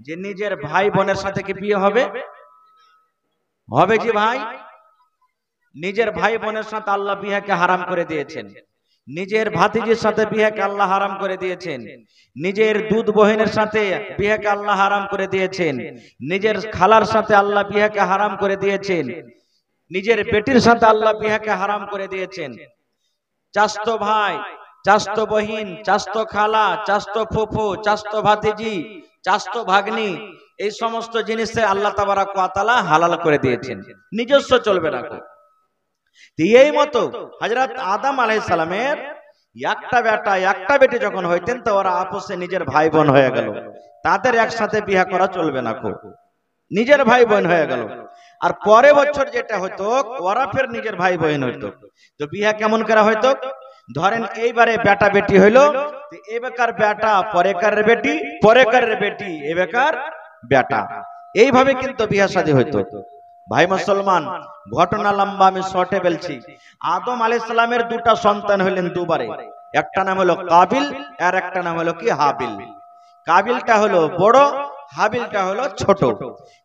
যে নিজের ভাই বোনের সাথে কি বিয়ে হবে? হবে জি ভাই। নিজের ভাই বোনের সাথে আল্লাহ বিয়েকে হারাম করে দিয়েছেন। নিজের ভাতিজির সাথে বিয়েকে আল্লাহ হারাম করে দিয়েছেন। নিজের দুধ বহিনের সাথে বিয়েকে আল্লাহ হারাম করে দিয়েছেন। নিজের খালার সাথে আল্লাহ বিয়েকে হারাম করে দিয়েছেন। নিজের বেটির সাথে আল্লাহ বিয়েকে হারাম করে দিয়েছেন। চাচতো ভাই, চাচতো বহিন, চাচতো খালা, চাচতো ফুফু, চাচতো ভাতিজি, চাচতো ভাগ্নি, এই সমস্ত জিনিসে আল্লাহ তাবারক ওয়া তাআলা হালাল করে দিয়েছেন। নিজস্ব চলবে না। এই মতো হযরত আদম আলাইহিস সালামের একটা বেটা একটা বেটি যখন হইতেন তো ওরা আপসে নিজের ভাই বোন হয়ে গেল। তাদের একসাথে বিয়ে করা চলবে না। নিজের ভাই বোন হয়ে গেল। আর পরে বছর যেটা হতো ওরা ফের নিজের ভাই বোন হইতো। তো বিয়ে কেমন করা হইতো? ধরেন এইবারে বেটা বেটি হইলো, এই বেকার বেটা পরেকারের বেটি, পরেকারের বেটি এই বেকার বেটা, এইভাবে কিন্তু বিয়ে শাদী হইতো। ভাই মুসলমান, ঘটনা লম্বা, আমি শর্টে বলছি। আদম আলাইহিস সালামের দুটা সন্তান হলেন দুবারে। একটা নাম হলো কাবিল আর একটা নাম হলো কি হাবিল। কাবিলটা হলো বড়, হাবিলটা হলো ছোট।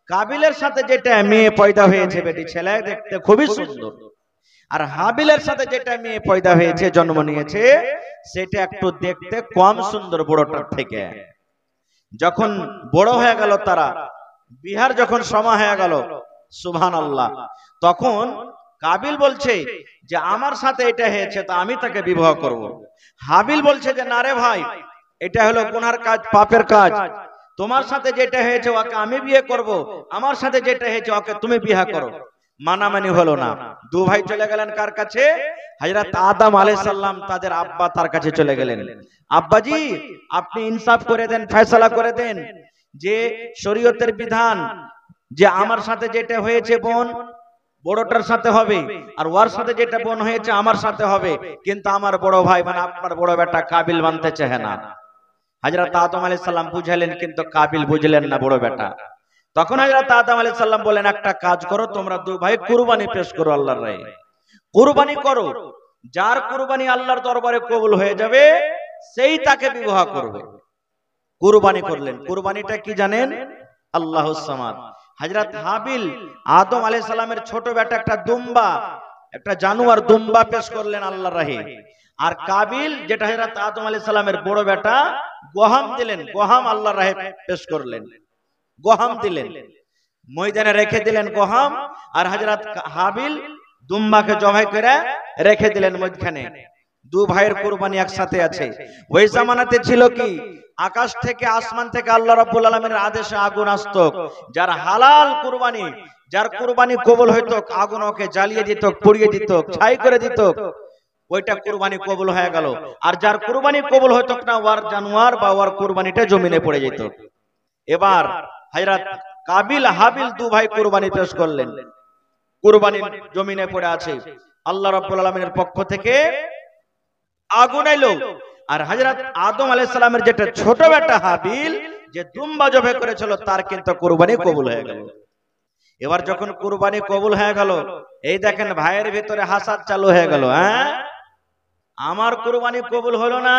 কাবিলের সাথে যেটা মেয়ে পয়দা হয়েছে বেটি ছেলে, দেখতে খুবই সুন্দর। আর হাবিলের সাথে যেটা মেয়ে পয়দা হয়েছে জন্ম নিয়েছে সেটা একটু দেখতে কম সুন্দর বড়টার থেকে। যখন বড় হয়ে গেল তারা, বিহার যখন সময় হয়ে গেল, সুবহানাল্লাহ, তখন কাবিল বলছে যে আমার সাথে এটা হয়েছে তো আমি তাকে বিবাহ করব। হাবিল বলছে যে না রে ভাই, এটা হলো গুনার কাজ, পাপের কাজ। তোমার সাথে যেটা হয়েছে ওকে আমি বিয়ে করব, আমার সাথে যেটা হয়েছে ওকে তুমি বিয়ে করো। মানামানি হলো না। দু ভাই চলে গেলেন কার কাছে? হযরত আদম আলাইহিস সালাম তাদের আব্বা তার কাছে চলে গেলেন। আব্বাজি, আপনি ইনসাফ করে দেন, ফয়সালা করে দেন যে শরীয়তের বিধান যে আমার সাথে যেটা হয়েছে বোন বড়টার সাথে হবে, আর ওর সাথে যেটা বোন হয়েছে আমার সাথে হবে। কিন্তু আমার বড় ভাই মানে আপনার বড় বেটা কাবিল মানতে চায় না। হযরত আদম আলাইহিস সালাম বুঝালেন, কিন্তু কাবিল বুঝলেন না বড় বেটা। তখন হযরত আদম আলাইহিস সালাম বলেন, একটা কাজ করো, তোমরা দুই ভাই কুরবানি পেশ করো আল্লাহর রাহে। কুরবানি করো, যার কুরবানি আল্লাহর দরবারে কবুল হয়ে যাবে সেই তাকে বিবাহ করবে। কুরবানি করলেন। কুরবানিটা কি জানেন? আল্লাহুস সামাদ। হযরত হাবিল আদম আলাইহিস সালামের ছোট বেটা একটা দুম্বা, একটা জানোয়ার দুম্বা পেশ করলেন আল্লাহর রাহে। আর কাবিল যেটা হযরত আদম আলাইহিস সালামের বড় বেটা, গহাম দিলেন, গহাম আল্লাহর রাহে পেশ করলেন। গহাম দিলেন, ময়দানে রেখে দিলেন গহাম। আর হযরত হাবিল দুম্বাকে জবাই করে রেখে দিলেন মধ্যখানে। দু ভাইয়ের কুরবানি একসাথে আছে। ওই জামানাতে ছিল কি, আকাশ থেকে আসমান থেকে আল্লাহ রাব্বুল আলামিনের আদেশে আগুন আসতো। যার হালাল কুরবানি, যার কুরবানি কবুল হইতো, আগুন ওকে জ্বালিয়ে দিত, পুড়িয়ে দিত, ছাই করে দিত, ওইটা কুরবানি কবুল হয়ে গেল। আর যার কুরবানি কবুল হইতো না, ওর জানোয়ার বা ওর কুরবানিটা জমিনে পড়ে যেত। এবার হযরত কাবিল হাবিল দু ভাই কুরবানি পেশ করলেন। কুরবানি জমিনে পড়ে আছে, আল্লাহ রাব্বুল আলামিনের পক্ষ থেকে আগুন এলো। আর হযরত আদম আলাইহিস সালামের যেটা ছোট বেটা হাবিল যে দুম্বা জবাই করেছিল তার কিন্তু কুরবানি কবুল হয়ে গেল। এবার যখন কুরবানি কবুল হয়ে গেল, এই দেখেন ভাইয়ের ভিতরে হাসাদ চালু হয়ে গেল। হ্যাঁ, আমার কুরবানি কবুল হলো না,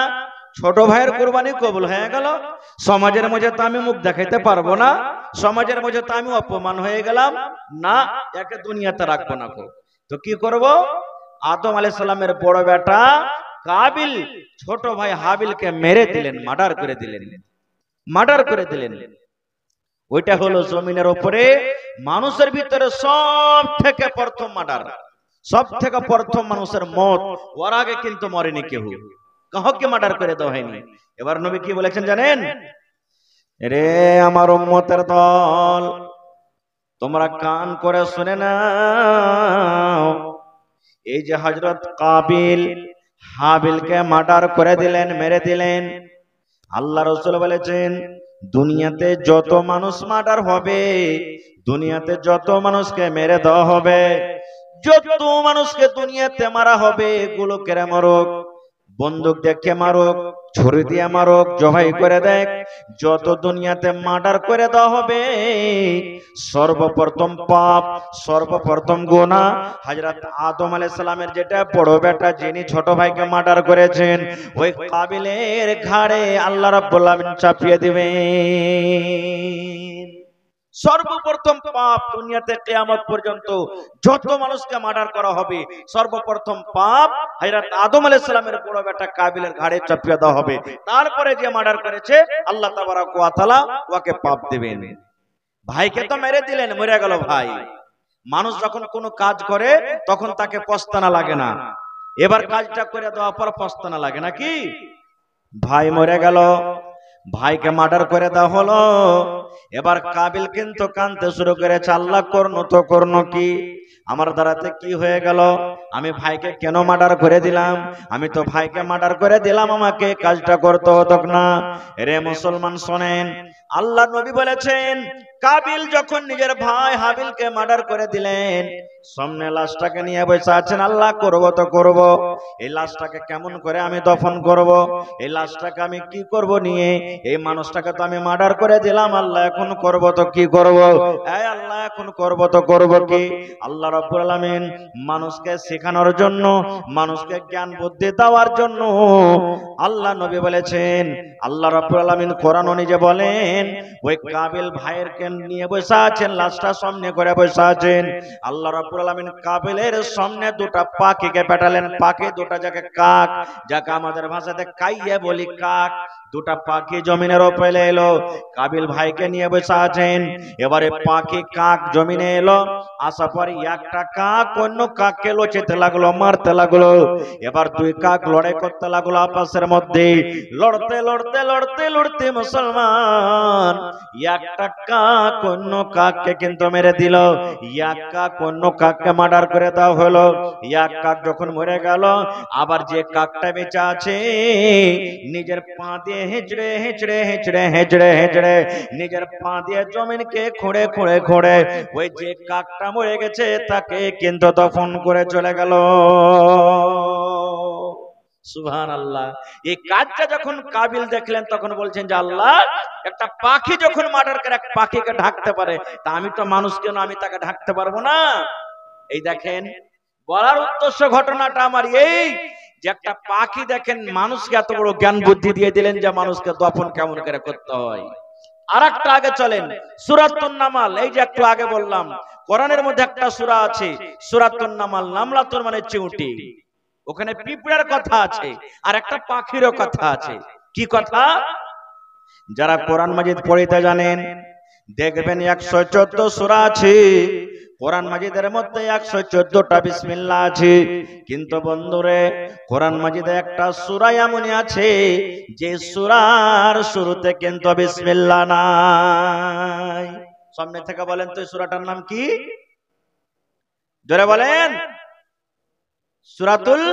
ছোট ভাইয়ের কুরবানি কবুল হয়ে গেল। সমাজের মধ্যে তো আমি মুখ দেখাইতে পারবো না, সমাজের মধ্যে তো আমি অপমান হয়ে গেলাম না, একে দুনিয়াতে রাখবো না। তো কি করব? আদম আলাইহিস সালামের বড় বেটা কাবিল ছোট ভাই হাবিলকে মেরে দিলেন, মার্ডার করে দিলেন, মার্ডার করে দিলেন। ওইটা হলো জমিনের উপরে মানুষের ভিতরে সব থেকে প্রথম মার্ডার, সব থেকে প্রথম মানুষের মত। ওর আগে কিন্তু মরেনি কেউ, কাউকে মার্ডার করে দেওয়া হয়নি। এবার নবী কি বলেছেন জানেন? রে আমার উম্মতের দল, তোমরা কান করে শুনে নাও। এই যে হযরত কাবিল হাবিলকে মার্ডার করে দিলেন, মেরে দিলেন, আল্লাহ রাসূল বলেছেন দুনিয়াতে যত মানুষ মার্ডার হবে, দুনিয়াতে যত মানুষকে মেরে দেওয়া হবে, যত মানুষকে দুনিয়াতে মারা হবে, এগুলো কেড়ে মারুক, বন্দুক দেখে মারুক, ছুরি দিয়ে মারুক, জবাই করে দেখ, যত দুনিয়াতে মার্ডার করে দেওয়া হবে, সর্বপ্রথম পাপ, সর্বপ্রথম গুনাহ হযরত আদম আলাইহিস সালামের যেটা বড় বেটা যিনি ছোট ভাইকে মার্ডার করেছেন, ওই কাবিলের ঘাড়ে আল্লাহ রাব্বুল আলামিন চাপিয়ে দিবেন। সর্বপ্রথম পাপ দুনিয়াতে কিয়ামত পর্যন্ত যত মানুষকে মার্ডার করা হবে, সর্বপ্রথম পাপ হযরত আদম আলাইহিস সালামের বড় বেটা কাবিলের ঘাড়ে চাপিয়ে দেওয়া হবে। তারপরে যে মার্ডার করেছে আল্লাহ তাবারক ওয়া তাআলা ওকে পাপ দেবেন। ভাইকে তো মেরে দিলেন, মরে গেল ভাই। মানুষ যখন কোনো কাজ করে তখন তাকে পস্তানা লাগে না, এবার কাজটা করে দেওয়ার পর পস্তানা লাগে নাকি? ভাই মরে গেল, ভাইকে মার্ডার করে দেওয়া হলো। এবার কাবিল কিন্তু কাঁদতে শুরু করেছে, আল্লাহ করনো তো করনো কি, আমার দ্বারাতে কি হয়ে গেল, আমি ভাইকে কেন মার্ডার করে দিলাম, আমি তো ভাইকে মার্ডার করে দিলাম, আমাকে কাজটা করতে হতো না। রে মুসলমান শোনেন, আল্লাহ নবী বলেছেন কাবিল যখন নিজের ভাই হাবিলকে মার্ডার করে দিলেন, সামনে লাশটাকে নিয়ে বসে আছেন, আল্লাহ করব তো করব, এই লাশটাকে কেমন করে আমি দফন করব, এই লাশটাকে আমি কি করব নিয়ে, এই মানুষটাকে তো আমি মার্ডার করে দিলাম, আল্লাহ এখন করব তো কি করব, এই আল্লাহ এখন করব তো করব কি। আল্লাহ রাব্বুল আলামিন মানুষকে শেখানোর জন্য, মানুষকে জ্ঞান বুদ্ধি দেওয়ার জন্য আল্লাহ নবী বলেছেন, আল্লাহ রাব্বুল আলামিন কোরআনে নিজে বলেন, ওই কাবিল ভাইয়েরকে নিয়ে বসে আছেন, লাশটা সামনে করে বসে আছেন, আল্লাহ রাব্বুল আলামিন কাবিলের সামনে দুটা পাখিকে পাঠালেন, পাখি দুটা যাকে কাক, যাকে আমাদের ভাষাতে কাইয়ে বলি কাক, দুটা পাখি জমিনের উপরে এলো, কাবিল ভাইকে নিয়ে বসে আছেন। এবারে পাখি কাক জমিনে এলো, আসার পর একটা কাক অন্য কাককে লোচেতে লাগলো, মারতে লাগলো। এবার দুই কাক লড়াই করতে লাগলো আপসের মধ্যে, লড়তে লড়তে লড়তে লড়তে মুসলমান একটা কাক অন্য কাককে কিন্তু মেরে দিল, এক কাক অন্য কাককে মার্ডার করে দেওয়া হলো। এক কাক যখন মরে গেল, আবার যে কাকটা বেঁচে আছে নিজের পা দিয়ে হেঁচড়ে হেঁচড়ে হেঁচড়ে হেঁচড়ে হেঁচড়ে নিজের পা দিয়ে জমিনকে খুঁড়ে খুঁড়ে খুঁড়ে ওই যে কাকটা মরে গেছে তাকে কিন্তু দফন করে চলে গেল। সুবহানাল্লাহ। এই কাজটা যখন কাবিল দেখলেন তখন বলছেন যে আল্লাহ, একটা পাখি যখন মার্ডার করে এক পাখিকে ঢাকতে পারে, তা আমি তো মানুষ, কেন আমি তাকে ঢাকতে পারবো না? এই দেখেন, বলার উদ্দেশ্য ঘটনাটা আমার এই যে একটা পাখি দেখেন মানুষকে এত বড় জ্ঞান বুদ্ধি দিয়ে দিলেন যে মানুষকে দফন কেমন করে করতে হয়। আর একটা আগে চলেন, সূরাতুন নামাল, এই যে একটু আগে বললাম কোরআনের মধ্যে একটা সূরা আছে সূরাতুন নামাল, নামলাতুন মানে চিউটি, ওখানে পিঁপড়ার কথা আছে আর একটা পাখিরও কথা আছে। কি কথা? যারা কোরআন মাজিদ পড়িতে জানেন দেখবেন 114 সূরা আছে, কোরআন মাজিদের মধ্যে 114টা বিসমিল্লাহ আছে, কিন্তু বন্ধুরে কোরআন মাজিদে একটা সূরা এমনই আছে যে সূরার শুরুতে কিন্তু বিসমিল্লাহ নাই। সামনে থেকে বলেন তো এই সূরাটার নাম কি? জোরে বলেন। সূরাতুল,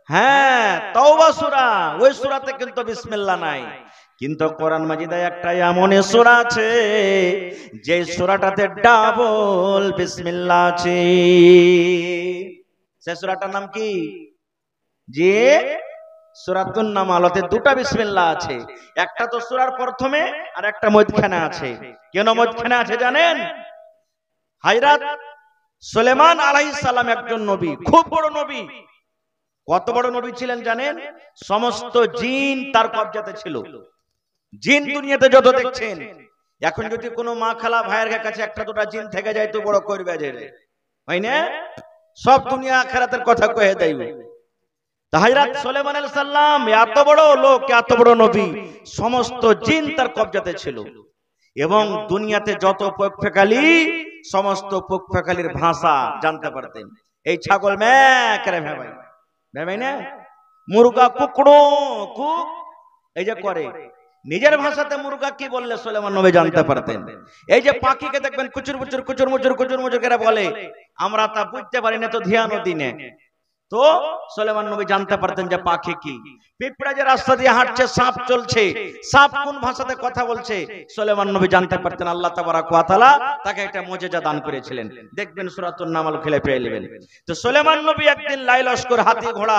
হ্যাঁ, তাওবা সূরা, ওই সূরাতে কিন্তু বিসমিল্লাহ নাই। কিন্তু কোরআন মাজিদে একটা এমন সূরা আছে যে সূরাটাতে ডাবল বিসমিল্লাহ আছে। সেই সূরাটার নাম কি? যে সূরাতুন নামালতে দুটো বিসমিল্লাহ আছে, একটা তো সূরার প্রথমে আর একটা মধ্যখানে আছে। কেন মধ্যখানে আছে জানেন? হযরত সুলাইমান আলাইহিস সালাম একজন নবী, খুব বড় নবী। কত বড় নবী ছিলেন জানেন? সমস্ত জিন তার কবজাতে ছিল। জিন দুনিয়াতে যত দেখছেন, এখন যদি কোনো মা খালা ভাইয়ের কাছে একটা দুটা জিন থেকে যায় তো বড় করবে যে, হয় না? সব দুনিয়া আখিরাতের কথা কয়ে দেয়। তা হযরত সুলাইমান আলাইহিস সালাম এত বড় লোক, এত বড় নবী, সমস্ত জিন তার কবজাতে ছিল এবং দুনিয়াতে যত পক্ষকালী, সমস্ত পক্ষকালীর ভাষা জানতে পারতেন। এই ছাগল ম্যাঁ করে ভেবাই, ভেবাই না, মুরগা কুকড়ো কুক, এই যে করে, নিজের ভাষাতে মুরগা কি বললে সুলাইমান নবী জানতে পারতেন। এই যে পাখিকে দেখবেন কুচুর মুচুর কুচুর মুচুর কুচুর মুচুর করে বলে, আমরা তা বুঝতে পারি না, তো ধ্যানও দিনে, তো সুলাইমান নবী জানতে পারতেন যে পাখি কি। পিঁপড়া যে রাস্তা দিয়ে হাঁটছে, সাপ চলছে, সাপ কোন ভাষাতে কথা বলছে সুলাইমান নবী জানতে পারতেন। আল্লাহ তাবারাক ওয়া তাআলা তাকে একটা মুজিজা দান করেছিলেন, দেখবেন সূরাতুন নামাল খুলে পেয়ে নেবেন। তো সুলাইমান নবী একদিন লাই লস্কর, হাতি ঘোড়া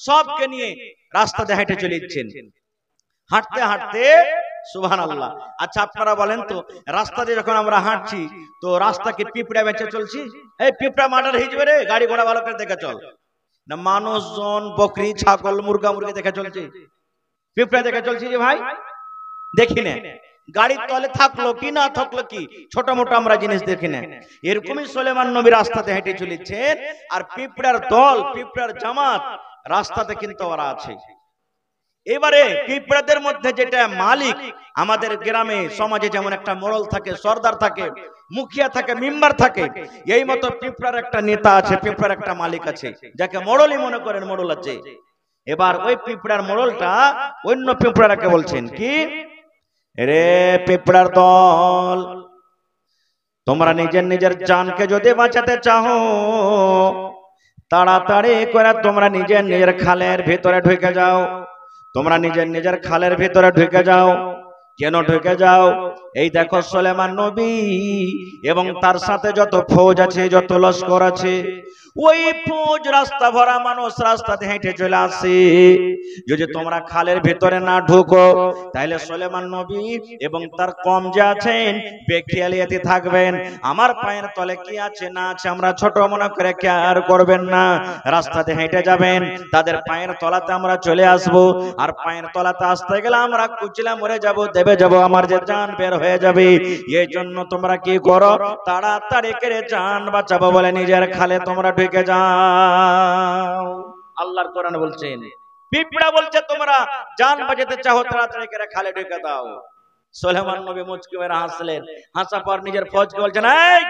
সবকে নিয়ে রাস্তা দিয়ে হেঁটে চলে যাচ্ছেন, হাঁটতে হাঁটতে, সুবহানাল্লাহ। আচ্ছা আপনারা বলেন তো, রাস্তা দিয়ে যখন আমরা হাঁটছি তো রাস্তা কি পিঁপড়া বেঁচে চলছি? এই পিঁপড়া মার্ডার হয়ে যাবে রে, গাড়ি ঘোড়া ভালো করে দেখে চল না, মানুষজন বকরি ছাগল মুরগা মুরগি দেখে চলছে, পিঁপড়া দেখে চলছি যে ভাই? দেখি না। গাড়ির তলে থাকলো কি না থাকলো কি, ছোট মোটো আমরা জিনিস দেখি না। এরকমই সুলেমান নবী রাস্তাতে হেঁটে চলেছেন, আর পিঁপড়ার দল, পিঁপড়ার জামাত রাস্তাতে কিন্তু ওরা আছে। এবারে পিঁপড়াদের মধ্যে যেটা মালিক, আমাদের গ্রামে সমাজে যেমন একটা মোড়ল থাকে, সর্দার থাকে, মুখিয়া থাকে, মেম্বার থাকে, এই মতো পিঁপড়ার একটা নেতা আছে, পিঁপড়ার একটা মালিক আছে, যাকে মোড়লই মনে করেন, মোড়ল আছে। এবার ওই পিঁপড়ার মোড়লটা অন্য পিঁপড়াকে বলছেন কি, রে পিঁপড়ার দল, তোমরা নিজের নিজের জানকে যদি বাঁচাতে চাও, তাড়াতাড়ি করে তোমরা নিজের নিজের খালের ভিতরে ঢুকে যাও। তোমরা নিজের নিজের খালের ভিতরে ঢুকে যাও। কেন ঢুকে যাও? এই দেখো সুলেমান নবী এবং তার সাথে যত ফৌজ আছে, যত লস্কর আছে, ওই ফৌজ রাস্তা ভরা মানুষ রাস্তাতে হেঁটে চলে আসে। যদি তোমরা খালের ভিতরে না ঢুকো, তাহলে সুলেমান নবী এবং তার কম যে আছেন বেখেয়ালিয়াতে থাকবেন। আমার পায়ের তলে কি আছে না আছে আমরা ছোট মনে করে কেয়ার করবেন না, রাস্তাতে হেঁটে যাবেন, তাদের পায়ের তলাতে আমরা চলে আসব। আর পায়ের তলাতে আসতে গেলে আমরা কুচলা মরে যাব, দেবে যাব, আমার যে জান বের হয়ে যাবে। এই জন্য তোমরা কি করো, তাড়াতাড়ি করে জান বাঁচাবো বলে নিজের খালে তোমরা ঢুকে যাও। আল্লাহর কোরআন বলছেন, পিঁপড়া বলছে তোমরা জান বাঁচাতে চাও, তাড়াতাড়ি করে খালে ঢুকে দাও। সুলেমান নবী মুচকি মেরে হাসলেন, হাসা পর নিজের ফৌজকে বলছেন, এই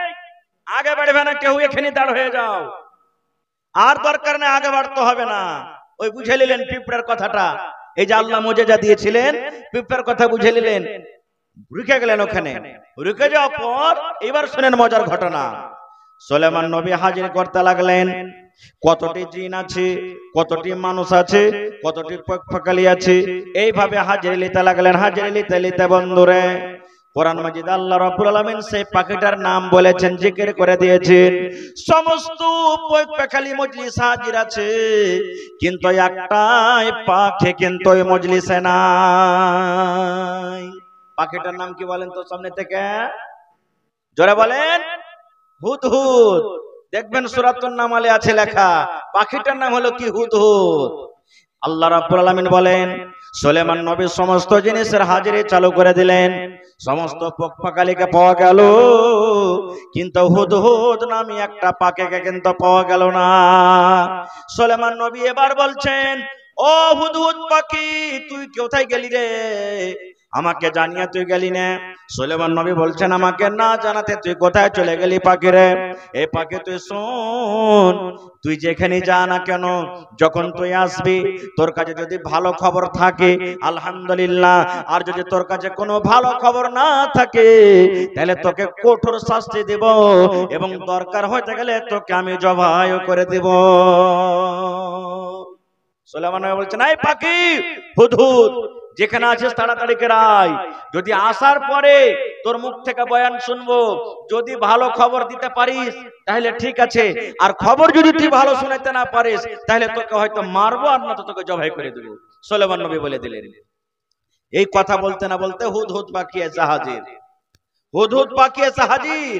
আগে বাড়বে না কেউ, এখানে দাঁড় হয়ে যাও, আর দরকার নেই আগে বাড়তে হবে না। ওই বুঝে নিলেন পিঁপড়ার কথাটা, এই যে আল্লাহ মুজেজা দিয়েছিলেন, পিঁপড়ার কথা বুঝে নিলেন, রুকে গেলেন ওখানে। রুকে যাওয়ার পর এবার শুনেন মজার ঘটনা। সুলেমান নবী হাজির করতে লাগলেন, কতটি জিন আছে, কতটি মানুষ আছে, কতটি পক্ষালি আছে, এইভাবে হাজির নিতে লাগলেন। হাজির নিতে নিতে বন্ধুরে, কোরআন মাজিদ আল্লাহ রাব্বুল আলামিন সেই পাখিটার নাম বলেছেন, জিকির করে দিয়েছেন। সমস্ত পক্ষালি মজলিস হাজির আছে, কিন্তু একটাই পাখি কিন্তু ওই মজলিসে নাই। পাখিটার নাম কি বলেন তো সামনে থেকে? জোরে বলেন। হুদহুদ। দেখবেন সূরাতুন নামলে আছে লেখা, পাখিটার নাম হলো কি? হুদহুদ। আল্লাহ রাব্বুল আলামিন বলেন, সুলেমান নবী সমস্ত জিনিসের হাজিরি চালু করে দিলেন, সমস্ত পক্ষালিকে পাওয়া গেল, কিন্তু হুদহুদ নামে একটা পাখিকে কিন্তু পাওয়া গেল না। সুলেমান নবী এবার বলছেন, ও হুদহুদ পাখি, তুই কোথায় গেলি রে? আমাকে জানিয়ে তুই গেলি না। সুলেমান নবী বলছেন, আমাকে না জানাতে তুই কোথায় চলে গেলি পাখি রে? এই পাখি তুই শোন, তুই যেখানে যা না কেন, যখন তুই আসবি, তোর কাছে যদি ভালো খবর থাকে আলহামদুলিল্লাহ, আর যদি তোর কাছে কোনো ভালো খবর না থাকে, তাহলে তোকে কঠোর শাস্তি দেব, এবং দরকার হতে গেলে তোকে আমি জবাই করে দেব। সুলেমান নবী বলছেন, এই পাখি হুদহুদ, যেখানে আছিস তাড়াতাড়ি করে আয়। যদি আসার পরে তোর মুখ থেকে বয়ান শুনবো, যদি ভালো খবর দিতে পারিস তাহলে ঠিক আছে, আর খবর যদি তুই ভালো শোনাতে না পারিস তাহলে তোকে হয়তো মারবো, আর না তো তোকে জবাই করে দেবো। সুলেমান নবী বলে দিলেন। এই কথা বলতে না বলতে হুদহুদ পাখি এসে হাজির। হুদহুদ পাখি এসে হাজির।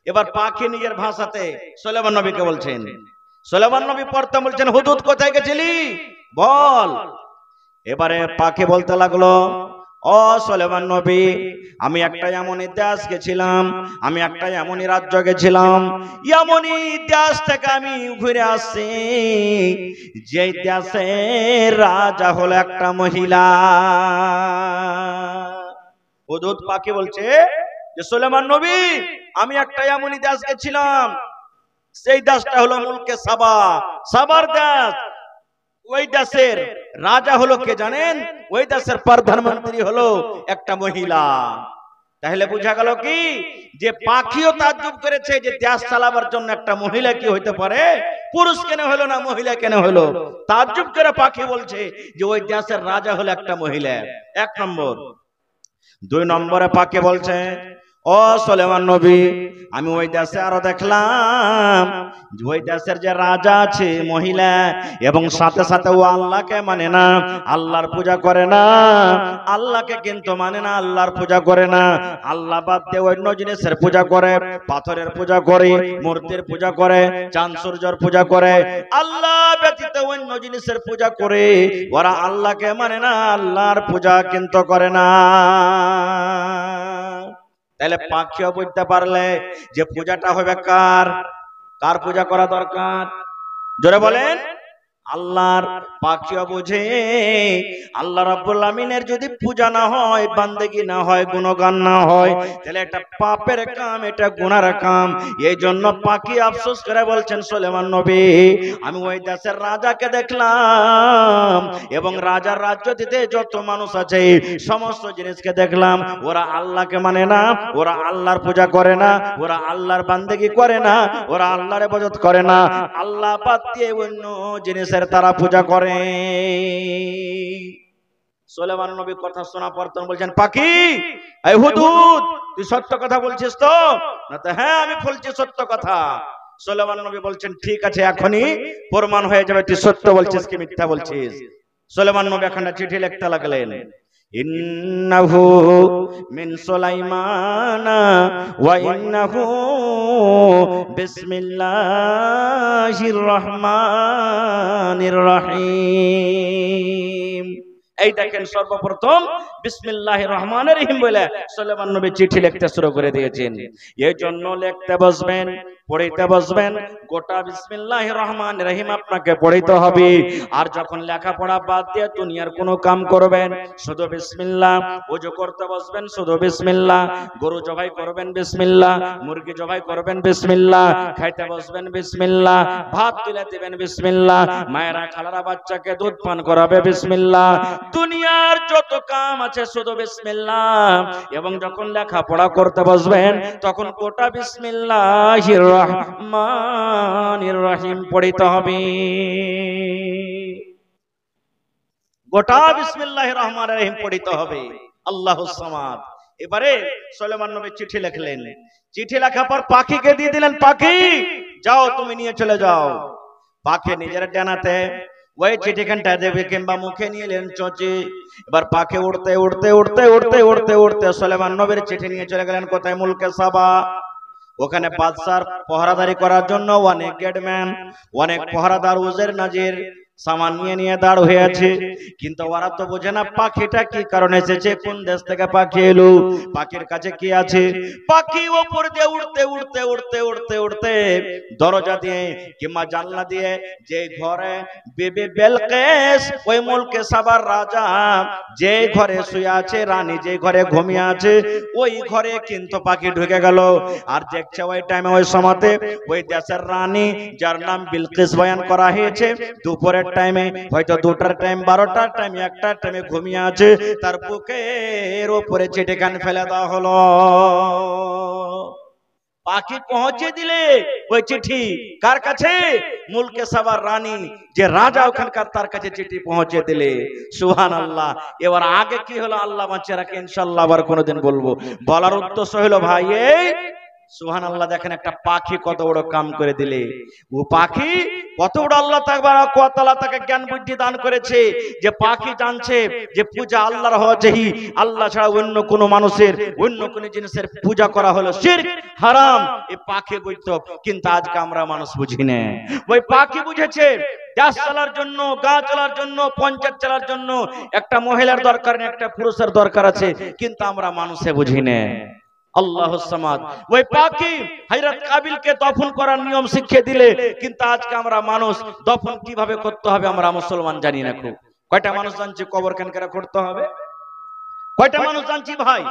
এবার পাখি নিজের ভাষাতে সুলেমান নবীকে বলছেন। সুলেমান নবী প্রথম বলছেন, হুদহুদ কোথায় গেছিলি বল। এবারে পাখি বলতে লাগলো, ও সুলেমান নবী, আমি একটা এমনই দেশ গেছিলাম, আমি একটা এমনই রাজ্য গেছিলাম, এমনই দেশ থেকে আমি ঘুরে আসছি, যে দেশের রাজা হলো একটা মহিলা। হুদহুদ পাখি বলছে যে, সুলেমান নবী, আমি একটা এমনই দেশ গেছিলাম, সেই দেশটা হলো মুলকে সাবা, সাবার দেশ। ওই দেশের রাজা হলো কে জানেন? ওই দেশের প্রধানমন্ত্রী হলো একটা মহিলা। তাহলে বোঝা গেল কি, যে পাখিও তাজ্জুব করেছে যে দেশ চালাবার জন্য একটা মহিলা কি হইতে পারে, পুরুষ কেন হলো না মহিলা কেন হলো। তাজ্জুব করে পাখি বলছে যে ওই দেশের রাজা হলো একটা মহিলা। এক নম্বর। দুই নম্বরে পাখি বলছে, ও ও সুলাইমান নবী, আমি ওই দেশে আরো দেখলাম ওই দেশের যে রাজা আছে মহিলা, এবং সাথে সাথে ও আল্লাহকে মানে না, আল্লাহর পূজা করে না, আল্লাহকে কিন্তু মানে না, আল্লাহর পূজা করে না, আল্লাহ বাদ দিয়ে অন্য জিনিসের পূজা করে, পাথরের পূজা করে, মূর্তির পূজা করে, চাঁদ সূর্যের পূজা করে, আল্লাহ ব্যতীত অন্য জিনিসের পূজা করে। ওরা আল্লাহকে মানে না, আল্লাহর পূজা কিন্তু করে না। তাহলে পাখিও বুঝতে পারলে যে পূজাটা হবে কার, কার পূজা করা দরকার, জোরে বলেন আল্লাহর। পাখিও বুঝে আল্লাহ রাব্বুল আমিনের যদি পূজা না হয়, বান্দেগি না হয়, গুণগান না হয়, তাহলে এটা পাপের কাম, এটা গুনার কাম। এই জন্য পাখি আফসোস করে বলছেন সুলাইমান নবী, আমি ওই দেশের রাজাকে দেখলাম এবং রাজার রাজ্যটিতে যত মানুষ আছে সমস্ত জিনিসকে দেখলাম, ওরা আল্লাহকে মানে না, ওরা আল্লাহর পূজা করে না, ওরা আল্লাহর বান্দেগি করে না, ওরা আল্লাহর ইবাদত করে না, আল্লাহ বাদ দিয়ে অন্য জিনিসের তারা পূজা করে। সুলাইমান নবী কথা শোনা পর তখন বলছেন, পাখি এই হুদহুদ, তুই সত্য কথা বলছিস তো? না তো হ্যাঁ আমি বলছি সত্য কথা। সুলাইমান নবী বলছেন, ঠিক আছে, এখনই প্রমাণ হয়ে যাবে তুই সত্য বলছিস কি মিথ্যা বলছিস। সুলাইমান নবী একটা চিঠি লিখতে লাগলেন, ইন্নাহু মিন সুলাইমানা ওয়া ইন্নাহু বিসমিল্লাহির রহমানির রহিম। এই দেখেন সর্বপ্রথম বিসমিল্লাহির রহমানির রহিম বলে সুলাইমান নবী চিঠি লিখতে শুরু করে দিয়েছেন। এই জন্য লিখতে বসবেন, পড়তে বসবেন, গোটা বিসমিল্লাহির রহমানির রহিম আপনাকে পড়তে হবে। আর যখন লেখাপড়া বাদ দিয়ে দুনিয়ার কোনো কাম করবেন, শুধু বিসমিল্লাহ। ওযু করতে বসবেন, শুধু বিসমিল্লাহ। গরু জবাই করবেন, বিসমিল্লাহ। মুরগি জবাই করবেন, বিসমিল্লাহ। খাইতে বসবেন, বিসমিল্লাহ। ভাত তুলে দিবেন, বিসমিল্লাহ। মায়েরা খালারা বাচ্চাকে দুধ পান করাবে, বিসমিল্লাহ। দুনিয়ার যত কাম আছে শুধু বিসমিল্লাহ। এবং যখন লেখাপড়া করতে বসবেন, তখন গোটা বিসমিল্লাহির রহমানির রহিম পড়িতে হবে। গোটা বিসমিল্লাহির রহমানির রহিম পড়িতে হবে। আল্লাহুস সামাদ। এবারে সুলাইমান নবী চিঠি লিখলেন, চিঠি লেখার পর পাখিকে দিয়ে দিলেন, পাখি যাও তুমি নিয়ে চলে যাও। পাখি নিজের ডানাতে ওই চিঠিখানটা দেবে কিংবা মুখে নিয়ে এলেন চোচে। এবার পাখি উড়তে উড়তে উড়তে উড়তে উড়তে উড়তে সুলাইমান নবীর চিঠি নিয়ে চলে গেলেন কোথায়? মুলকে সাবা। ওখানে বাদশার পহরাদারি করার জন্য অনেক গেটম্যান, অনেক পহরাদার উজের নাজির সামান নিয়ে নিয়ে দাঁড় হয়ে আছে। কিন্তু ওরা তো বোঝে না পাখিটা কি কারণে এসেছে, কোন দেশ থেকে পাখি এলো, পাখির কাছে কি আছে। পাখি উপর দিয়ে উড়তে উড়তে উড়তে উড়তে উড়তে দরজা দিয়ে কিংবা জানলা দিয়ে যে ঘরে বিবি বেলকেস, ওই মুলকে সাবার রাজা যে ঘরে শুয়ে আছে, রানী যে ঘরে ঘুমিয়ে আছে, ওই ঘরে কিন্তু পাখি ঢুকে গেল। আর দেখছে ওই টাইমে, ওই সময়তে ওই দেশের রানী যার নাম বিলকিস বয়ান করা হয়েছে, দুপুরের টাইমে, হয়তো 2টার টাইম, 12টার টাইম, 1টার টাইমে ঘুমিয়ে আছে, তার বুকের উপরে চিঠিখান ফেলে দেওয়া হলো। পাখি পৌঁছে দিলে ওই চিঠি কার কাছে? মুলকে সাবার রানী যে রাজা ওখানকার, তার কাছে চিঠি পৌঁছে দিলে। সুবহানাল্লাহ। এবার আগে কি হলো আল্লাহ বাঁচিয়ে রাখে, ইনশাআল্লাহ আবার কোনোদিন বলবো। বলার উদ্দেশ্য হলো ভাই এই, সুবহানাল্লাহ, দেখেন একটা পাখি কত বড় কাম করে দিলে। ও পাখি কত বড় আল্লাহ তাআলা তাকে জ্ঞান বুদ্ধি দান করেছে, যে পাখি জানছে যে পূজা আল্লাহর হওয়া চাই, আল্লাহ ছাড়া অন্য কোনো মানুষের, অন্য কোনো জিনিসের পূজা করা হলো শিরক, হারাম। এই পাখি বুঝতো, কিন্তু আজকে আমরা মানুষ বুঝি না। ওই পাখি বুঝেছে দেশ চালার জন্য, গা চালার জন্য, পঞ্চায়েত চালার জন্য একটা মহিলার দরকার নেই, একটা পুরুষের দরকার আছে, কিন্তু আমরা মানুষে বুঝি না। আল্লাহুস সামাদ। ওই পাখি হযরত কাবিলকে দফন করার নিয়ম শিখিয়ে দিলে, কিন্তু আজকে আমরা মানুষ দফন কিভাবে করতে হবে আমরা মুসলমান জানি না। খুব কয়টা মানুষ জানছি কবর কেন করে করতে হবে? কয়টা মানুষ জানছি ভাই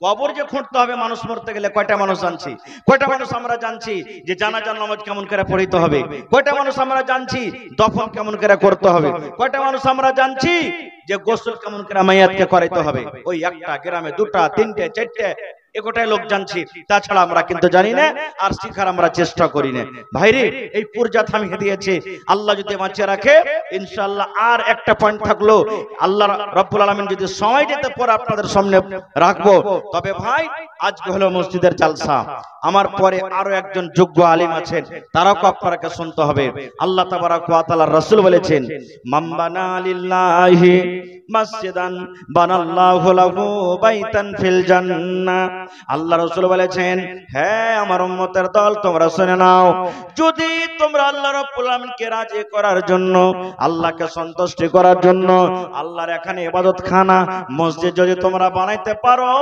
কবর যে খুঁড়তে হবে মানুষ মরতে গেলে? কয়টা মানুষ জানছি? কয়টা মানুষ আমরা জানছি যে জানাজার নামাজ কেমন করে পড়িতে হবে? কয়টা মানুষ আমরা জানছি দফন কেমন করে করতে হবে? কয়টা মানুষ আমরা জানছি যে গোসল কেমন করে মাইয়াতকে করাইতে হবে? ওই একটা গ্রামে 2টা 3টে 4টে গোটাই লোক জানছি, তাছাড়া আমরা কিন্তু জানি না, আর শিখার আমরা চেষ্টা করি না। ভাইরে, এই পূর্জা থামিয়ে দিয়েছে, আল্লাহ যদি বাঁচিয়ে রাখে ইনশাআল্লাহ আর একটা পয়েন্ট থাকলো, আল্লাহ রাব্বুল আলামিন যদি সময় দিতে পরে আপনাদের সামনে রাখবো। তবে ভাই, আজকে হলো মসজিদের জালসা, আমার পরে আরো একজন যোগ্য আলিম আছেন, তারাও আপনাকে শুনতে হবে। আল্লাহ তাবারাক ওয়া তাআলার রাসূল বলেছেন, মাম্বানা লিল্লাহি মাসজিদান বানাল্লাহু লাহু বাইতান ফিল জান্নাহ। আল্লাহ রাসূল বলেছেন, হ্যাঁ আমার উম্মতের দল, তোমরা শুনে নাও, যদি তোমরা আল্লাহ রাব্বুল আলামিনকে রাজি করার জন্য, আল্লাহকে সন্তুষ্টি করার জন্য আল্লাহর এখানে ইবাদতখানা মসজিদ যদি তোমরা বানাইতে পারো,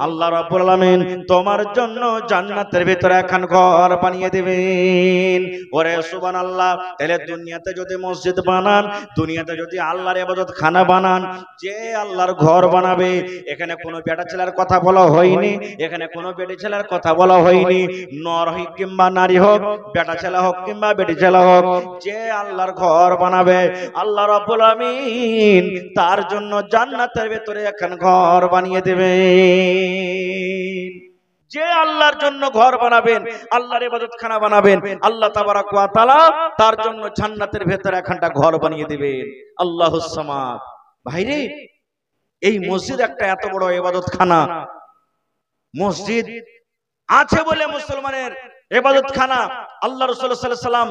আল্লাহ রাব্বুল আলামিন তোমার জন্য জান্নাতের ভিতরে এখন ঘর বানিয়ে দিবেন। ওরে সুবহানাল্লাহ। তাহলে দুনিয়াতে যদি মসজিদ বানান, দুনিয়াতে যদি আল্লাহর ইবাদতখানা বানান, যে আল্লাহর ঘর বানাবে, এখানে কোনো বেটা ছেলের কথা বলা হয়নি, এখানে কোনো বেটি ছেলের কথা বলা হয়নি, নর হোক কিংবা নারী হোক, বেটা ছেলে হোক কিংবা বেটি ছেলে হোক, যে আল্লাহর ঘর বানাবে আল্লাহ রাব্বুল আলামিন তার জন্য জান্নাতের ভিতরে এখন ঘর বানিয়ে দেবেন। যে আল্লাহর জন্য ঘর বানাবেন, আল্লাহর ইবাদতখানা বানাবেন, আল্লাহ তাবারাক ওয়া তাআলা তার জন্য জান্নাতের ভিতরে এখানটা ঘর বানিয়ে দিবেন। আল্লাহুস সামাদ। ভাইরে, এই মসজিদ একটা এত বড় ইবাদতখানা, মসজিদ আছে বলে মুসলমানের ইবাদতখানা। আল্লাহ রাসূল সাল্লাল্লাহু আলাইহি সাল্লাম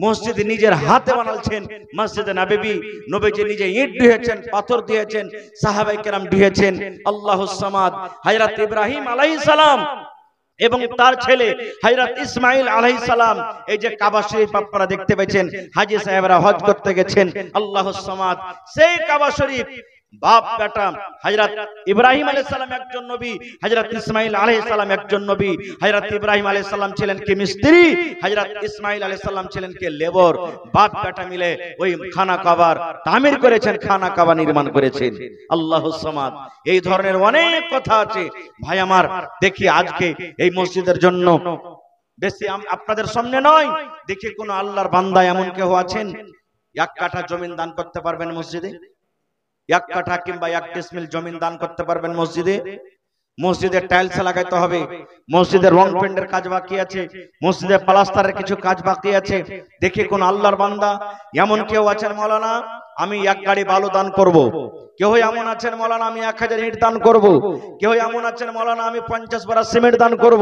মসজিদ নিজের হাতে বানালছেন। মসজিদে নববী, নবীজি নিজে ইট দিয়েছেন, পাথর দিয়েছেন, সাহাবায়ে কেরাম দিয়েছেন। আল্লাহুস সামাদ। হযরত ইব্রাহিম আলাইহিস সালাম এবং তার ছেলে হযরত ইসমাঈল আলাইহিস সালাম, এই যে কাবা শরীফ আপনারা দেখতে পেয়েছেন, হাজী সাহেবরা হজ করতে গেছেন, আল্লাহুস সামাদ। সেই কাবা শরীফ বাপ বেটা, হযরত ইব্রাহিম আলাইহিস সালাম একজন নবী, হযরত ইসমাঈল আলাইহিস সালাম একজন নবী। হযরত ইব্রাহিম আলাইহিস সালাম ছিলেন কি মিস্ত্রি, হযরত ইসমাঈল আলাইহিস সালাম ছিলেন কি লেবার। বাপ বেটা মিলে ওই খানা কাবার তামির করেছেন, খানা কাবা নির্মাণ করেছেন। আল্লাহুস সামাদ। এই ধরনের অনেক কথা আছে ভাই আমার। দেখি আজকে এই মসজিদের জন্য বেশি আপনাদের সামনে নয়, দেখি কোন আল্লাহর বান্দা এমন কেউ আছেন 1 কাঠা জমিন দান করতে পারবেন মসজিদে? 1 কাঠা কিংবা 1 ডিসমিল জমিন দান করতে পারবেন মসজিদে? মসজিদের টাইলস লাগাইতে হবে, মসজিদের রং পেন্টের কাজ বাকি আছে, মসজিদের প্লাস্টারের কিছু কাজ বাকি আছে। দেখি কোন আল্লাহর বান্দা এমন কেউ আছেন, মাওলানা আমি 1 গাড়ি বালু দান করব। কেউ এমন আছেন, মাওলানা আমি 1000 ইট দান করব। কেউ এমন আছেন, মাওলানা আমি 50 বড়া সিমেন্ট দান করব।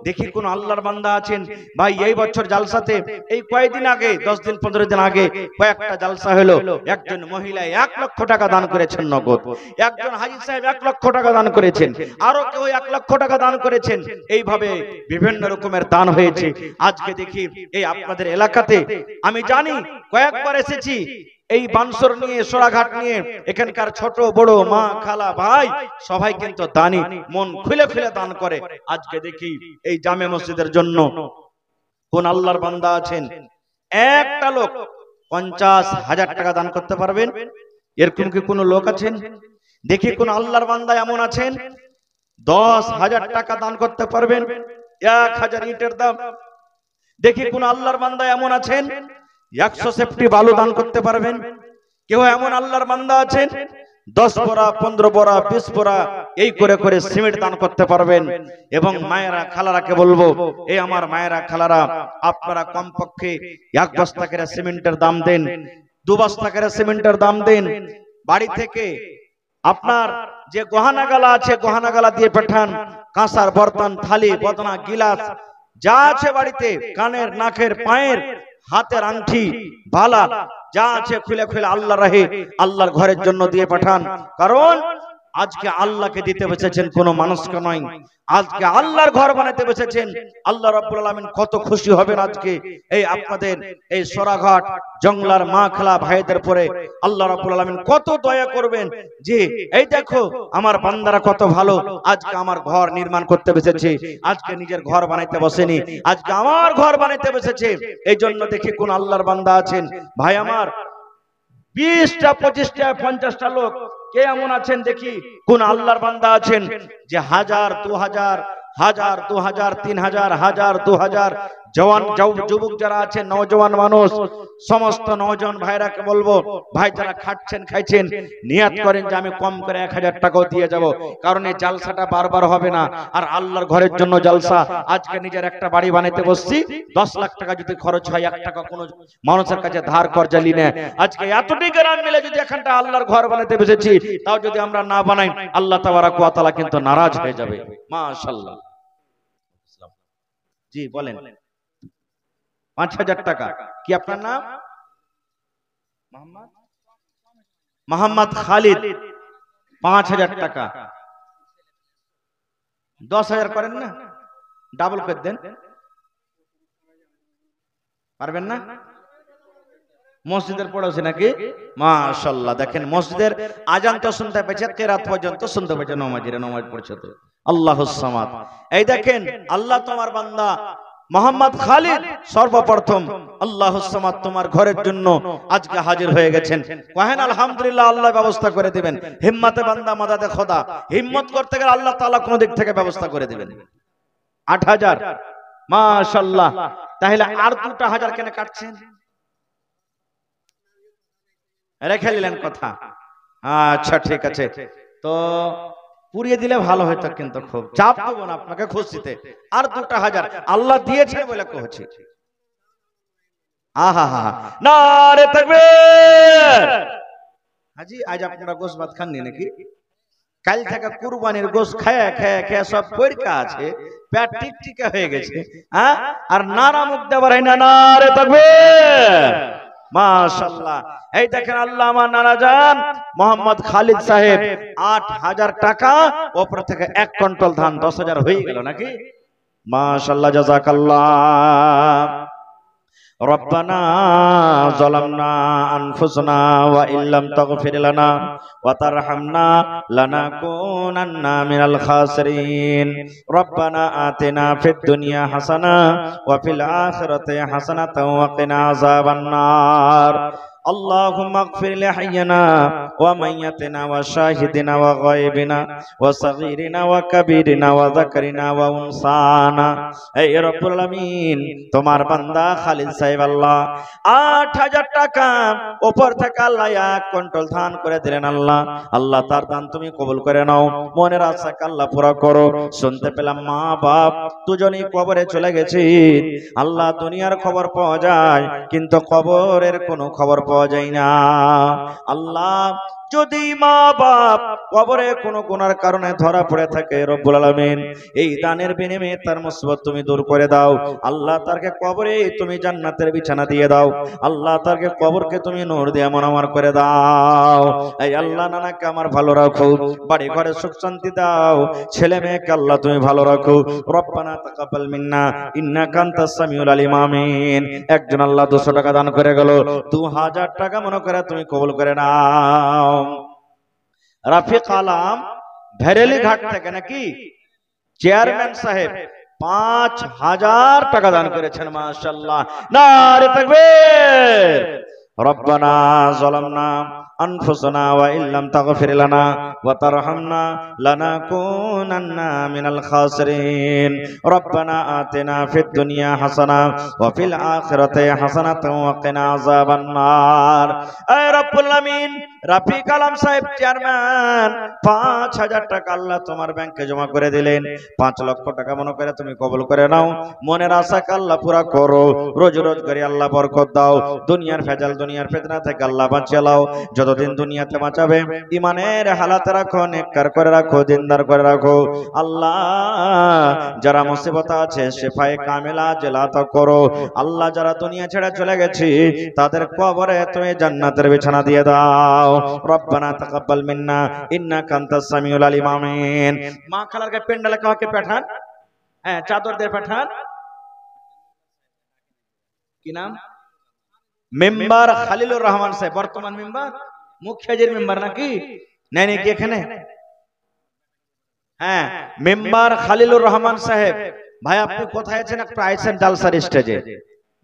দেখি কোন আল্লাহর বান্দা আছেন। ভাই, এই বছর জালসাতে এই কয়েকদিন আগে, 10 দিন 15 দিন আগে কয়েকটা জালসা হলো, একজন মহিলা 1 লক্ষ টাকা দান করেছেন নগদ, একজন হাজী সাহেব 1 লক্ষ টাকা দান করেছেন, আরো কেউ 1 লক্ষ টাকা দান করেছেন। এইভাবে বিভিন্ন রকমের দান হয়েছে। আজকে দেখি এই আপনাদের এলাকাতে আমি জানি, কয়েকবার এসেছি এই বানসর নিয়ে, সোরাঘাট নিয়ে, এখানকার ছোট বড় মা খালা ভাই সবাই কিন্তু দানি, মন খুলে খুলে দান করে। আজকে দেখি এই জামে মসজিদের জন্য কোন আল্লাহর বান্দা আছেন, একটা লোক 50,000 টাকা দান করতে পারবেন? এরকম কি কোন লোক আছেন? দেখি কোন আল্লাহর বান্দা এমন আছেন 10,000 টাকা দান করতে পারবেন? 1000 ইটের দাম। দেখি কোন আল্লাহর বান্দা এমন আছেন 100 সেফটি বালু দান করতে পারবেন? কেউ এমন আল্লাহর বান্দা আছেন 10 বড়া 15 বড়া 20 বড়া এই করে করে সিমেন্ট দান করতে পারবেন? এবং মায়েরা খালারাকে বলবো, এই আমার মায়েরা খালারা, আপনারা কমপক্ষে 1 বস্তা করে সিমেন্টের দাম দেন, 2 বস্তা করে সিমেন্টের দাম দেন। বাড়ি থেকে আপনার যে গহনাগালা আছে, গহনাগালা দিয়ে পাঠান। কাঁসার বর্তন, থালি, বদনা, গিলাস যা আছে বাড়িতে, কানের, নাকের, পায়ের, হাতের আংটি, বালা যা আছে খুলে খুলে আল্লাহ রাহে, আল্লাহর ঘরের জন্য দিয়ে পাঠান। কারণ আজকে আল্লাহকে দিতে বসেছেন, কোন মানুষকে নয়। আজকে আল্লাহর ঘর বানাতে বসেছেন। আল্লাহ রাব্বুল আলামিন কত খুশি হবেন আজকে এই আপনাদের এই সোরাঘাট জংলার মা খালা ভাইদের পরে। আল্লাহ রাব্বুল আলামিন কত দয়া করবেন যে এই দেখো আমার বান্দারা কত ভালো, আজকে আমার ঘর নির্মাণ করতে বসেছে, আজকে নিজের ঘর বানাইতে বসেনি, আজকে আমার ঘর বানাইতে বসেছে। এই জন্য দেখি কোন আল্লাহর বান্দা আছেন ভাই আমার, 20টা 25টা 50টা লোক কে এমন আছেন, দেখি কোন আল্লাহর বান্দা আছেন যে 1000 2000 1000 2000 3000 1000 2000 জওয়ান যুবক যারা আছে, নওজওয়ান মানুষ, সমস্ত নওজওয়ান ভাইরাকে বলবো, ভাই যারা খাচ্ছেন খাইছেন, নিয়াত করেন যে আমি কম করে 1000 টাকাও দিয়ে যাব, কারণ এই জালসাটা বারবার হবে না। আর আল্লাহর ঘরের জন্য জালসা। আজকে নিজের একটা বাড়ি বানাইতে বসছি, 10 লাখ টাকা যদি খরচ হয়, 1 টাকা কোনো মানুষের কাছে ধার কর্জা লিনে, আজকে এতটি গ্রাম মিলে যদি এখানটা আল্লাহর ঘর বানাইতে বসেছি, তাও যদি আমরা না বানাই, আল্লাহ তাবারাক ওয়া তাআলা কিন্তু নারাজ হয়ে যাবে। মাশাআল্লাহ। জি বলেন। 5000 টাকা। কি আপনার নাম? মোহাম্মদ খালিদ। 5000 টাকা। 10,000 করেন না, ডাবল করে দেন। পারবেন না? মসজিদের পড়েছে নাকি? মাশাআল্লাহ। দেখেন মসজিদের আজান তো শুনতে পেয়েছে, কিরাত পর্যন্ত শুনতে পেয়েছে, নামাজিরা নামাজ পড়ছে তো। আল্লাহুস সামাদ। এই দেখেন আল্লাহ তোমার বান্দা মোহাম্মদ খালিদ সর্বপ্রথম আল্লাহুস সামাদ তোমার ঘরের জন্য আজকে হাজির হয়ে গেছেন। কহেন আলহামদুলিল্লাহ, আল্লাহ ব্যবস্থা করে দিবেন। হিম্মতে বান্দা মাদাদে খোদা। হিম্মত করতে গেলে আল্লাহ তাআলা কোন দিক থেকে ব্যবস্থা করে দিবেন। 8000। মাশাআল্লাহ। তাহলে আর 2টা হাজার কেন কাটছেন? রেখে নিলেন কথা। আচ্ছা ঠিক আছে, তো পুরিয়ে দিলে ভালো হতো, কিন্তু খুব চাপ দেব না আপনাকে খুশিতে। আর 2টা হাজার আল্লাহ দিয়েছেন বলে কইছি। আহা হা, নারে তাকবীর। হাজি আজ আপনারা গোশত ভাত খাননি নাকি? কাল থেকে কুরবানির গোশত খেয়ে খেয়ে খেয়ে সব পরীক্ষা আছে, পেট টিকটিকা হয়ে গেছে। হ্যাঁ, আর নারা মুখ দেবার হয় না। নারে তাকবীর। মাশাআল্লাহ। এই দেখেন আল্লাহ আমার নানাজান মোহাম্মদ খালিদ সাহেব 8000 টাকা, ওপর থেকে 1 কুইন্টাল ধান, 10,000 হয়ে গেল নাকি? মাশাআল্লাহ, জাযাকাল্লাহ। রব্বানা যালামনা আনফুসানা ওয়া ইল্লাম তাগফির লানা ওয়া তারহামনা লানাকুনান্না মিনাল খাসিরিন। রব্বানা আতিনা ফিদ দুনিয়া হাসানা ওয়া ফিল আখিরাতি হাসানাতাও ওয়া কিনা আযাবান নার। اللهم اغفر لحينا وميتنا وشاهدنا وغائبنا وصغيرنا وكبيرنا وذكرنا وانثانا। اے رب العالمین তোমার বান্দা খালিদ সাহেব আল্লাহ 8000 টাকা উপর থেকে আল্লাহ 1 কুইন্টাল ধান করে দিলেন। আল্লাহ আল্লাহ তার দান তুমি কবুল করে নাও, মনের আশাকে আল্লাহ পুরা করো। শুনতে পেলাম মা বাপ দুজনেই কবরে চলে গেছে। আল্লাহ দুনিয়ার খবর পাওয়া যায়, কিন্তু কবরের কোনো খবর পাওয়া যায় না। আল্লাহ যদি মা বাপ কবরে কোনো গুনার কারণে ধরা পড়ে থাকে, রব্বুল আলামিন এই দানের বিনিময়ে তার মুসিবত তুমি দূর করে দাও। আল্লাহ তারকে কবরে তুমি জান্নাতের বিছানা দিয়ে দাও। আল্লাহ তারকে কবরকে তুমি নূর দিয়ে মনোমর করে দাও। এই আল্লাহ নানাকে আমার ভালো রাখো, বাড়ি ঘরে সুখ শান্তি দাও, ছেলে মেয়েকে আল্লাহ তুমি ভালো রাখো। রব্বানা তাকাব্বাল মিন্না ইন্নাকা আনতাস সামিউল আলিম। আমিন। একজন আল্লাহ 200 টাকা দান করে গেল, 2000 টাকা মনে করে তুমি কবুল করে নাও। রাফিক আলম ভেরেলি ঘাট থেকে নাকি চেয়ারম্যান সাহেব 5000 টাকা দান করেছেন। মাশাআল্লাহ, নারে তাকবীর। রব্বানা যালামনা আনফুসানা ওয়া ইল্লাম তাগফির লানা ওয়া তারহামনা লানাকুনান্না মিনাল খাসিরিন। রব্বানা আতিনা ফিদ দুনিয়া হাসানা ওয়া ফিল আখিরাতি হাসানাতাও ওয়া কিনা আযাবান নার। এ রব্বুল আলামিন, রাফিক আলম সাহেব চেয়ারম্যান 5000 টাকা আল্লাহ তোমার ব্যাংকে জমা করে দিলেন। 5 লক্ষ টাকা মনে করে তুমি কবুল করে নাও, মনের আশাকে আল্লাহ পুরা করো। রোজ রোজ করে আল্লাহ বরকত দাও, দুনিয়ার ভেজাল দুনিয়ার ফিতনা থেকে আল্লাহ বাঁচিয়ে লাও। যতদিন দুনিয়াতে বাঁচাবে ইমানের হালাতে রাখো, নেককার করে রাখো, দিনদার করে রাখো। আল্লাহ যারা মুসিবত আছে শিফায়ে কামিলা জেলাত করো। আল্লাহ যারা দুনিয়া ছেড়ে চলে গেছে তাদের কবরে তুমি জান্নাতের বিছানা দিয়ে দাও। রব্বানা তাকাব্বাল মিন্না ইন্নাকা আনতাস সামিউল আলিম। আমিন। মা খালারকে পেন্ডালে কাউকে পাঠান, হ্যাঁ চাদর দিয়ে পাঠান। কি নাম? মেম্বার খালিলুর রহমান সাহেব, বর্তমান মেম্বার, মুখ্য হাজির মেম্বার নাকি? নাই নাকি এখানে? হ্যাঁ, মেম্বার খালিলুর রহমান সাহেব। ভাই আপনি কোথায় আছেন? একটু আইছেন জালসার স্টেজে।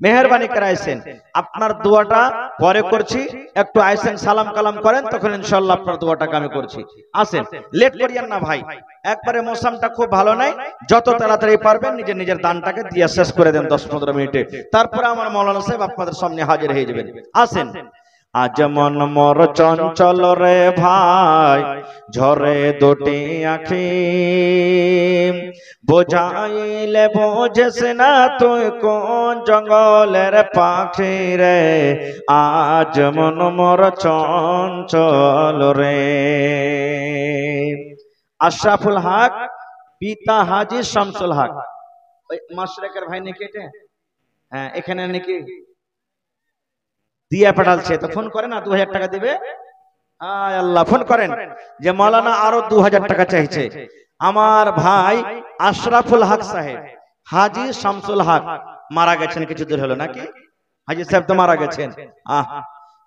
মেহেরবানি করে আইসেন, আপনার দোয়াটা পরে করছি, একটু আইসেন সালাম কালাম করেন, তখন ইনশাআল্লাহ আপনার দোয়াটাকে আমি করছি। আসেন, লেট করিয়েন না ভাই, একবারে মৌসুমটা খুব ভালো নাই, যত তাড়াতাড়ি পারবেন নিজের নিজের দানটাকে দিয়ে শেষ করে দেন 10-15 মিনিটে, তারপরে আমার মৌলানা সাহেব আপনাদের সামনে হাজির হয়ে যাবেন। আসেন। আজ মন মোর চঞ্চল রে ভাই, ঝরে দুটি আখি, বোঝাইলে বোঝেস না তুই কোন জঙ্গলের পাখি রে, আজ মন মোর চঞ্চল রে। আশরাফুল হক পিতা হাজী শামসুল হক, ওই মাশরাকের ভাই নাকি এটা? হ্যাঁ, এখানে নাকি দিয়া পাঠালছে, তো ফোন করেন না, 2000 টাকা দিবে। আয় আল্লাহ, ফোন করেন যে মাওলানা আরো 2000 টাকা চাইছে। আমার ভাই আশরাফুল হক সাহেব হাজী শামসুল হক মারা গেছেন কিছুদিন হলো নাকি? হাজী সাহেব তো মারা গেছেন।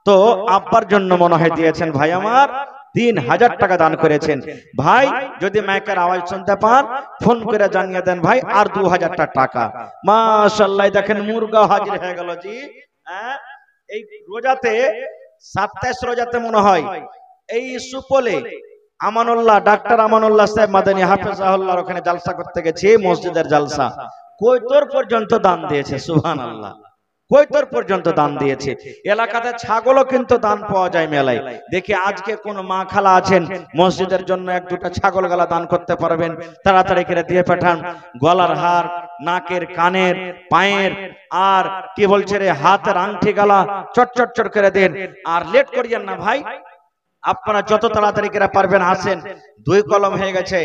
তো আব্বার জন্য মনে হয় দিয়েছেন ভাই আমার 3000 টাকা দান করেছেন। ভাই যদি মাইকের আওয়াজ শুনতে পান ফোন করে জানিয়ে দেন ভাই, আর 2000 টাকা। মাশাআল্লাহ, দেখেন মুরগা হাজির হয়ে গেল জি। এই রোজাতে 27 রোজাতে মনে হয় এই সুপলে আমানুল্লাহ, ডাক্তার আমানুল্লাহ সাহেব মাদানী হাফেজাহুল্লাহর ওখানে জালসা করতে গেছে, মসজিদের জালসা, কৈতর পর্যন্ত দান দিয়েছে। সুবহানাল্লাহ, কৈতর পর্যন্ত দান দিয়েছে। এলাকাতে ছাগলও কিন্তু দান পাওয়া যায় মেলায়। দেখি আজকে কোন মা খালা আছেন মসজিদের জন্য 1-2টা ছাগল গলা দান করতে পারবেন, তাড়াতাড়ি করে দিয়ে পাঠান। গলার হার, নাকের, কানের, পায়ের, আর কি বলছে রে, হাতের আংটি গালা চটচট চট করে দেন। আর লেট করিয়েন না ভাই, আপনারা যত তাড়াতাড়ি করে পারবেন আসেন। 2 কলম হয়ে গেছে,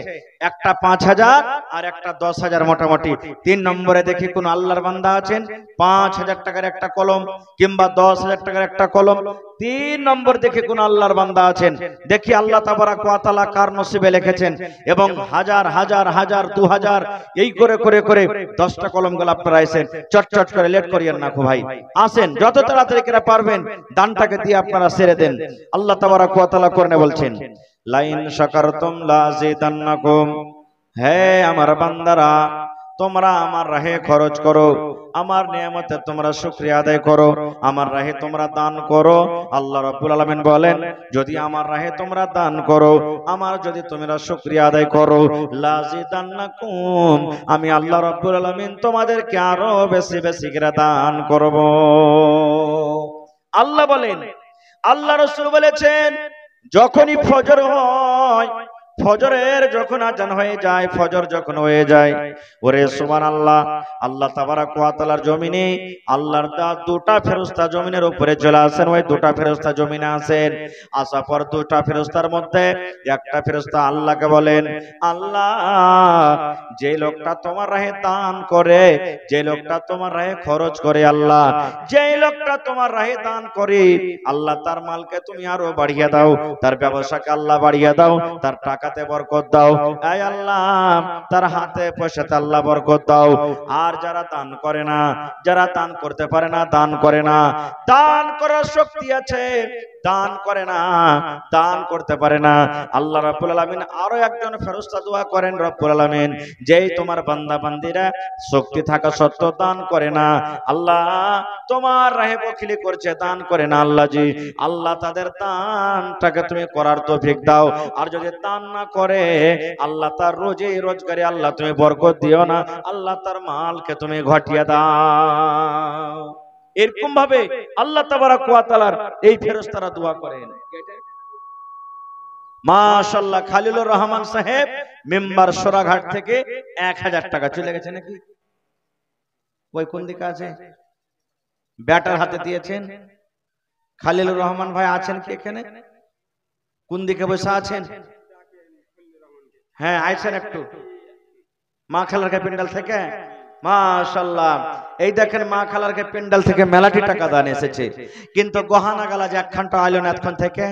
একটা 5000 আর একটা 10000 মোটামুটি। 3 নম্বরে দেখি কোন আল্লাহর বান্দা আছেন 5000 টাকার একটা কলম কিংবা 10000 টাকার একটা কলম। 3 নম্বর দেখি কোন আল্লাহর বান্দা আছেন, দেখি আল্লাহ তাবারাক ওয়া তাআলা কার নসিবে লিখেছেন, এবং হাজার হাজার হাজার 2000 এই করে করে করে 10টা কলম গুলো আপনারা আইছেন। চটচট করে লেট করিয়েন না ভাই, আসেন যত তাড়াতাড়ি করে পারবেন দানটাকে দিয়ে আপনারা ছেড়ে দেন। আল্লাহ তাবারাক ওয়া তাআলা কোরআনে বলছেন, লাইন শাকারতুম লাযিদান্নাকুম, হে আমার বান্দারা তোমরা আমার রাহে খরচ করো, আমার নিয়ামতে তোমরা শুকরিয়া আদায় করো, আমার রাহে তোমরা দান করো। আল্লাহ রাব্বুল আলামিন বলেন, যদি আমার রাহে তোমরা দান করো, আমার যদি তোমরা শুকরিয়া আদায় করো, লাযিদান্নাকুম, আমি আল্লাহ রাব্বুল আলামিন তোমাদেরকে আরো বেশি বেশি করে দান করব। আল্লাহ বলেন, আল্লাহ রাসূল বলেছেন, যখনই ফজর হয়, ফজরের যখন আজান হয়ে যায়, ফজর যখন হয়ে যায়, ওরে সুবহানাল্লাহ, আল্লাহ তাবারাক ওয়া তাআলার জমিনে আল্লাহর 2টা ফেরেশতা জমিনের উপরে চলে আসেন। ওই 2টা ফেরেশতা জমিনে আসেন, আসার পর 2টা ফেরেশতার মধ্যে একটা ফেরেশতা আল্লাহকে বলেন, আল্লাহ, যে লোকটা তোমার রাহে দান করে, যে লোকটা তোমার রাহে খরচ করে, আল্লাহ যে লোকটা তোমার রাহে দান করে, আল্লাহ তার মালকে তুমি আরো বাড়িয়ে দাও, তার ব্যবসাকে আল্লাহ বাড়িয়ে দাও, তার টাকাতে বরকত দাও, আয় আল্লাহ তার হাতে পয়সাতে আল্লাহ বরকত দাও। আর যারা দান করে না, যারা দান করতে পারে না, দান করে না, দান করার শক্তি আছে, দান করে না, দান করতে পারে না, আল্লাহ রাব্বুল আলামিন আরো একজন ফেরেশতা দোয়া করেন, রব্বুল আলামিন যেই তোমার বান্দা বান্দীরা শক্তি থাকা সত্ত্বেও দান করে না, আল্লাহ তোমার রাহে বখিলি করছে, দান করে না, আল্লাহ জি, আল্লাহ তাদের দানটাকে তুমি করার তৌফিক দাও। আর যদি দান না করে, আল্লাহ তার রোজে রোজগারে আল্লাহ তুমি বরকত দিও না, আল্লাহ তার মালকে তুমি ঘটিয়ে দাও। এরকম ভাবে আল্লাহ তাবারাক ওয়া তাআলার এই ফেরেশতারা দোয়া করেন। মাশাআল্লাহ, খালিলুর রহমান সাহেব মেম্বার সোরাঘাট থেকে 1000 টাকা চলে গেছে নাকি? ওই কোন দিকে আছে? ব্যাটার হাতে দিয়েছেন। খালিলুর রহমান ভাই আছেন কি এখানে? কোন দিকে বসে আছেন? হ্যাঁ, আইছেন একটু মা খালার প্যান্ডেল থেকে। মাশাআল্লাহ, এই দেখেন মা খালার প্যান্ডেল থেকে মেলাটি টাকা দান এসেছে, কিন্তু গহনা গালা যে একখানটা আইলো না এতক্ষণ থেকে।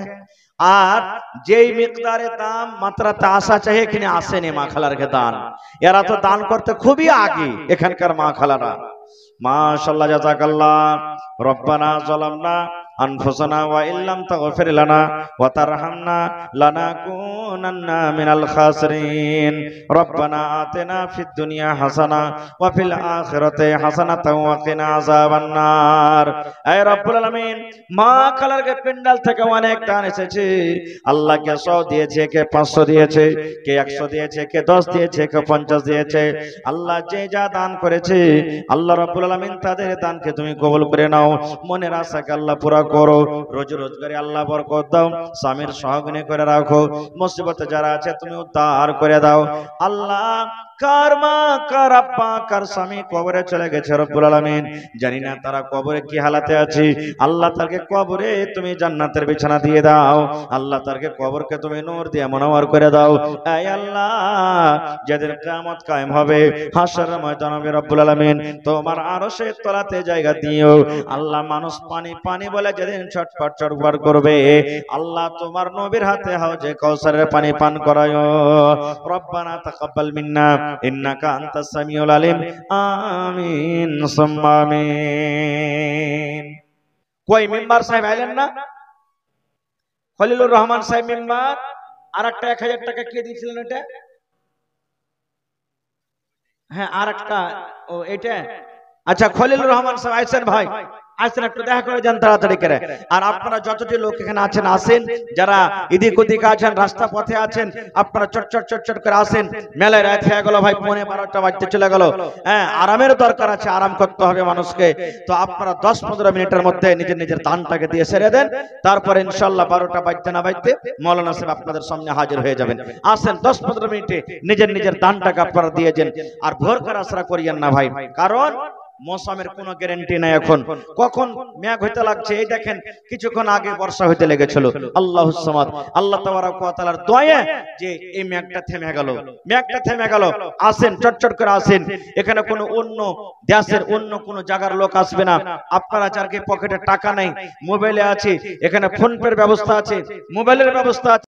আর যেই মিকদারে দাম মাত্রাতে আসা চাই এখানে আসেনি মা খালার দান। এরা তো দান করতে খুবই আগে এখানকার মা খালারা। মাশাআল্লাহ, জাযাকাল্লাহ। রব্বানা যালামনা أنفسنا وإن لم تغفر لنا وترحمنا لنكونن من الخاسرين ربنا آتنا في الدنيا حسنة وفي الآخرة حسنة وقنا عذاب النار اے رب العالمین মা কালারকে পেন্ডাল থেকে অনেক দান এসেছে আল্লাহ কে 100 দিয়েছে কে 500 দিয়েছে কে 100 দিয়েছে কে 10 দিয়েছে কে 50 দিয়েছে আল্লাহ যে যা দান করেছে আল্লাহ রাব্বুল আলামিন তাদের দানকে তুমি কবুল করে নাও মনের আশাকে আল্লাহ পুরা করো রোজি রোজগারে আল্লাহ বরকত দাও স্বামীর সহগুণে করে রাখো মুসিবতে যারা আছে তুমি উদ্ধার করে দাও আল্লাহ কার মা কার আব্বা কার স্বামী কবরে চলে গেছে রব্বুল আলামিন জানি না তারা কবরে কি হালাতে আছে আল্লাহ তাকে কবরে তুমি জান্নাতের বিছানা দিয়ে দাও আল্লাহ তাকে কবরকে তুমি নূর দিয়ে মুনাওয়ার করে দাও হে আল্লাহ যেদিন কিয়ামত কায়েম হবে হাশরের ময়দানে রব্বুল আলামিন তোমার আরশের তলাতে জায়গা দিও আল্লাহ মানুষ পানি পানি বলে যেদিন ছটফট ছটফট করবে আল্লাহ তোমার নবীর হাতে হাউজে কাউসারের পানি পান করায়ো রব্বানা তাকাব্বাল মিন্না ইন্নাকা আনতাস সামিউল আলিম আমিন সুম্মা আমিন কই মেম্বার সাহেব আইলেন না খলিলুর রহমান সাহেব মেম্বার আরেকটা 1000 টাকা কে দিয়েছিলেন এটা হ্যাঁ আরেকটা ও এটা আচ্ছা খলিলুর রহমান সাহেব আইছেন ভাই আসেন একটু দেখা করে যান তাড়াতাড়ি করে আর আপনারা যতটি লোক এখানে আছেন আসেন যারা এদিক ওদিক আছেন রাস্তা পথে আছেন আপনারা চটচট করে আসেন মেলায় রাত হয়ে গেল ভাই 12:30 বাজতে চলে গেল হ্যাঁ আরামের দরকার আছে আরাম করতে হবে মানুষকে তো আপনারা 10-15 মিনিটের মধ্যে নিজের নিজের দানটাকে দিয়ে ছেড়ে দেন তারপরে ইনশাআল্লাহ 12টা বাজতে না বাজতে মাওলানা সাহেব আপনাদের সামনে হাজির হয়ে যাবেন আসেন 10-15 মিনিটে নিজের নিজের দানটাকে আপনারা দিয়ে দেন আর ভোর করে আশরা করিয়েন না ভাই কারণ মৌসুমের কোনো গ্যারান্টি নাই এখন কখন মেঘ হইতে লাগছে এই দেখেন কিছুক্ষণ আগে বর্ষা হইতে লেগেছিল আল্লাহুস সামাদ আল্লাহ তাবারক ওয়া তাআলার দয়া যে এই মেঘটা থেমে গেল আসেন চটচট করে আসেন এখানে কোনো অন্য দেশের অন্য কোনো জায়গার লোক আসবে না আপনারা যার পকেটে টাকা নাই মোবাইলে আছে এখানে ফোন পের ব্যবস্থা আছে মোবাইলের ব্যবস্থা আছে